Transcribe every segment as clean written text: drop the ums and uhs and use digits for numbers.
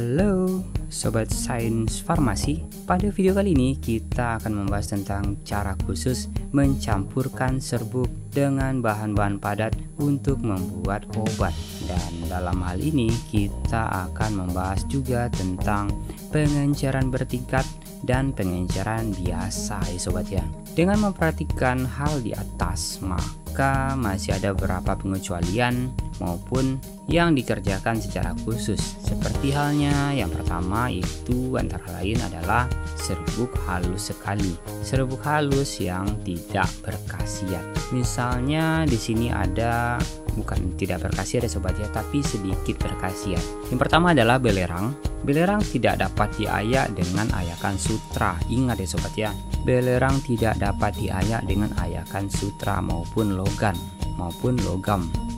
Halo Sobat Sains Farmasi. Pada video kali ini kita akan membahas tentang cara khusus mencampurkan serbuk dengan bahan-bahan padat untuk membuat obat. Dan dalam hal ini kita akan membahas juga tentang pengenceran bertingkat dan pengenceran biasa ya sobat ya. Dengan memperhatikan hal di atas, maka masih ada beberapa pengecualian maupun yang dikerjakan secara khusus. Seperti halnya yang pertama itu antara lain adalah serbuk halus sekali. Serbuk halus yang tidak berkhasiat. Misalnya di sini ada, bukan tidak berkhasiat ya sobat ya, tapi sedikit berkhasiat. Yang pertama adalah belerang. Belerang tidak dapat diayak dengan ayakan sutra. Ingat ya sobat ya, belerang tidak dapat diayak dengan ayakan sutra maupun logam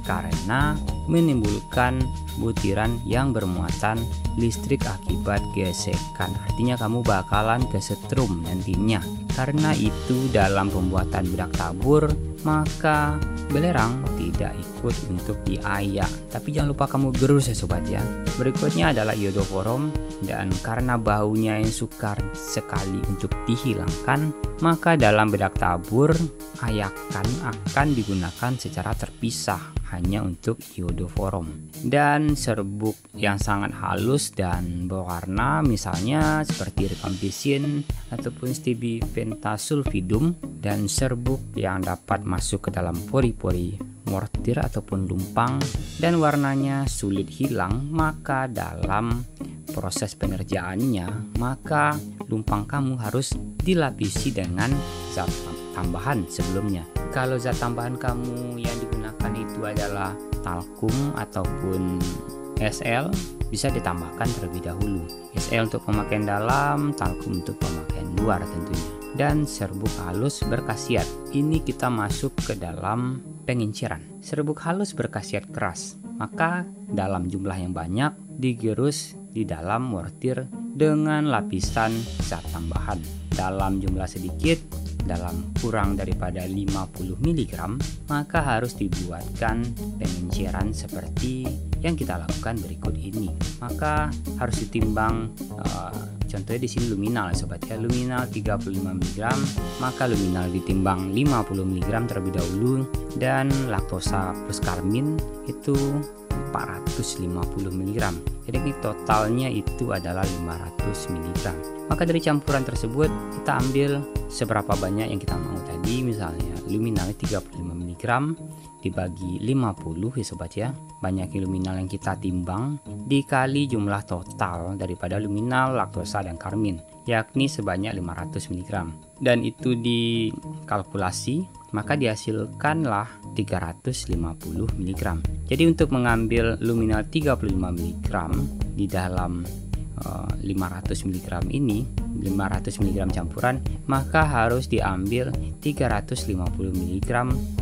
karena menimbulkan butiran yang bermuatan listrik akibat gesekan. Artinya kamu bakalan kesetrum nantinya. Karena itu dalam pembuatan bedak tabur maka belerang tidak ikut untuk diayak. Tapi jangan lupa kamu gerus ya sobat ya. Berikutnya adalah iodoforum, dan karena baunya yang sukar sekali untuk dihilangkan, maka dalam bedak tabur ayakan akan digunakan secara terpisah hanya untuk iodoforum. Dan serbuk yang sangat halus dan berwarna misalnya seperti rifampicin ataupun stibipentasulfidum, dan serbuk yang dapat masuk ke dalam pori-pori mortir ataupun lumpang dan warnanya sulit hilang, maka dalam proses pengerjaannya maka lumpang kamu harus dilapisi dengan zat tambahan sebelumnya. Kalau zat tambahan kamu yang digunakan itu adalah talkum ataupun SL, bisa ditambahkan terlebih dahulu. SL untuk pemakaian dalam, talkum untuk pemakaian luar tentunya. Dan serbuk halus berkhasiat, ini kita masuk ke dalam pengenceran. Serbuk halus berkhasiat keras, maka dalam jumlah yang banyak digerus di dalam mortir dengan lapisan zat tambahan. Dalam jumlah sedikit, dalam kurang daripada 50 mg, maka harus dibuatkan pengenceran seperti yang kita lakukan berikut ini. Maka harus ditimbang, contohnya di sini luminal sobat ya, luminal 35 mg, maka luminal ditimbang 50 mg terlebih dahulu, dan laktosa plus karmin itu 450 mg. Jadi totalnya itu adalah 500 mg. Maka dari campuran tersebut kita ambil seberapa banyak yang kita mau tadi. Misalnya luminal 35 mg dibagi 50 ya sobat ya. Banyak luminal yang kita timbang dikali jumlah total daripada luminal, laktosa dan karmin, yakni sebanyak 500 mg. Dan itu dikalkulasi, maka dihasilkanlah 350 mg. Jadi untuk mengambil luminal 35 mg di dalam 500 mg ini, 500 mg campuran, maka harus diambil 350 mg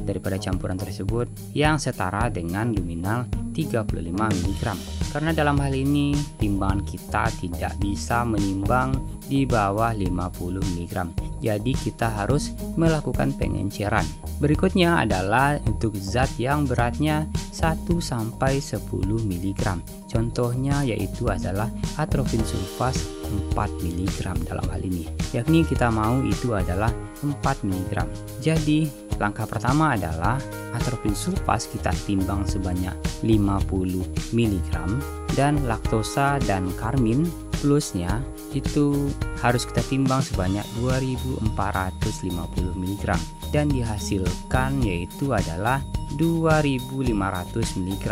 daripada campuran tersebut yang setara dengan luminal 35 mg. Karena dalam hal ini timbangan kita tidak bisa menimbang di bawah 50 mg. Jadi kita harus melakukan pengenceran. Berikutnya adalah untuk zat yang beratnya 1-10 mg. Contohnya yaitu adalah atropin sulfas 4 mg dalam hal ini. Yakni kita mau itu adalah 4 mg. Jadi langkah pertama adalah atropin sulfas kita timbang sebanyak 50 mg, dan laktosa dan karmin plusnya itu harus kita timbang sebanyak 2450 mg, dan dihasilkan yaitu adalah 2500 mg.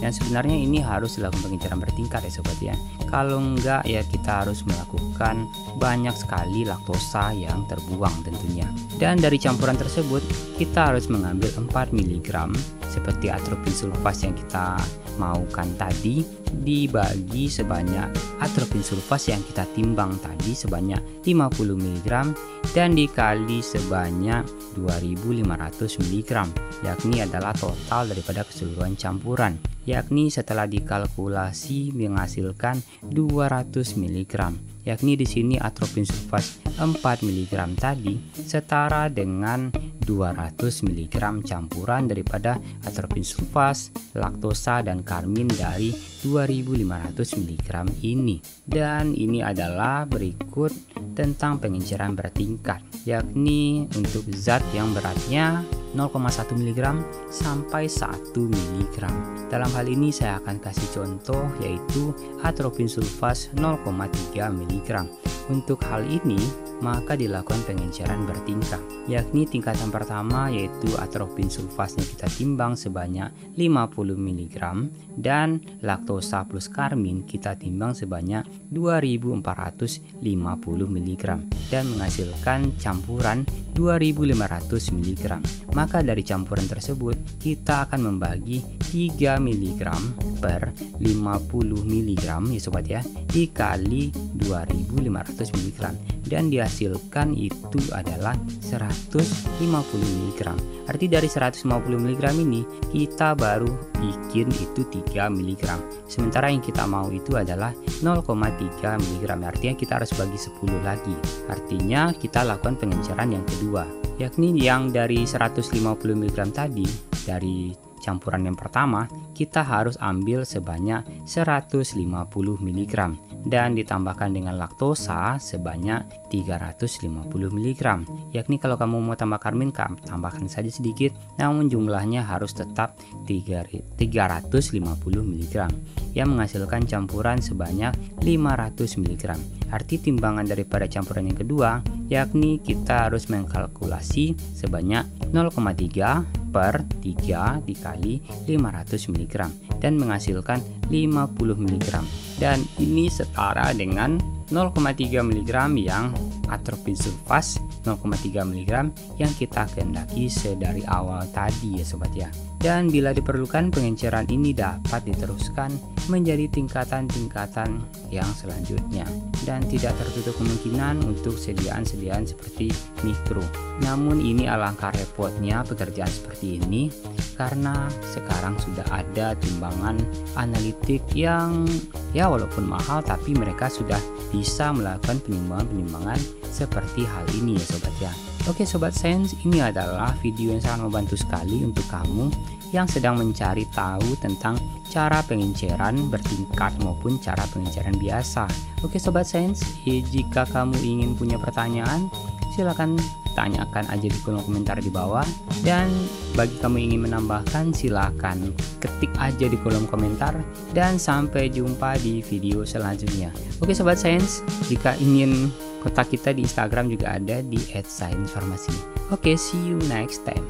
Dan sebenarnya ini harus dilakukan pengenceran bertingkat ya sobat ya. Kalau enggak ya kita harus melakukan banyak sekali laktosa yang terbuang tentunya. Dan dari campuran tersebut kita harus mengambil 4 mg seperti atropin sulfas yang kita maukan tadi, dibagi sebanyak atropin sulfas yang kita timbang tadi sebanyak 50 mg, dan dikali sebanyak 2500 mg, yakni adalah total daripada keseluruhan campuran, yakni setelah dikalkulasi menghasilkan 200 mg. Yakni di sini atropin sulfas 4 mg tadi setara dengan 200 mg campuran daripada atropin sulfas, laktosa, dan karmin dari 2500 mg ini. Dan ini adalah berikut tentang pengenceran bertingkat, yakni untuk zat yang beratnya 0,1 mg sampai 1 mg. Dalam hal ini saya akan kasih contoh, yaitu atropin sulfas 0,3 mg. Untuk hal ini maka dilakukan pengenceran bertingkat, yakni tingkatan pertama yaitu atropin sulfasnya kita timbang sebanyak 50 mg dan laktosa plus karmin kita timbang sebanyak 2450 mg dan menghasilkan campuran 2500 mg. Maka dari campuran tersebut kita akan membagi 3 mg per 50 mg ya sobat ya, dikali 2500 mg, dan dihasilkan itu adalah 150 mg. Arti dari 150 mg ini kita baru bikin itu 3 mg, sementara yang kita mau itu adalah 0,3 mg. Artinya kita harus bagi 10 lagi. Artinya kita lakukan pengenceran yang kedua, yakni yang dari 150 mg tadi, dari campuran yang pertama kita harus ambil sebanyak 150 mg dan ditambahkan dengan laktosa sebanyak 350 mg. Yakni kalau kamu mau tambah karmin, tambahkan saja sedikit, namun jumlahnya harus tetap 350 mg yang menghasilkan campuran sebanyak 500 mg. Arti timbangan daripada campuran yang kedua, yakni kita harus mengkalkulasi sebanyak 0,3 per 3 dikali 500 mg dan menghasilkan 50 mg, dan ini setara dengan 0,3 mg yang atropin sulfas 0,3 mg yang kita kehendaki sedari awal tadi ya sobat ya. Dan bila diperlukan, pengenceran ini dapat diteruskan menjadi tingkatan-tingkatan yang selanjutnya dan tidak tertutup kemungkinan untuk sediaan-sediaan seperti mikro. Namun ini alangkah repotnya pekerjaan seperti ini karena sekarang sudah ada timbangan analitik yang ya walaupun mahal tapi mereka sudah bisa melakukan penimbangan-penimbangan seperti hal ini ya sobat ya. Oke sobat sains, ini adalah video yang sangat membantu sekali untuk kamu yang sedang mencari tahu tentang cara pengenceran bertingkat maupun cara pengenceran biasa. Oke sobat sains, jika kamu ingin punya pertanyaan, silakan tanyakan aja di kolom komentar di bawah, dan bagi kamu ingin menambahkan silakan ketik aja di kolom komentar, dan sampai jumpa di video selanjutnya. Oke sobat sains, jika ingin kontak kita di Instagram juga ada di @sainsfarmasi. Oke, see you next time.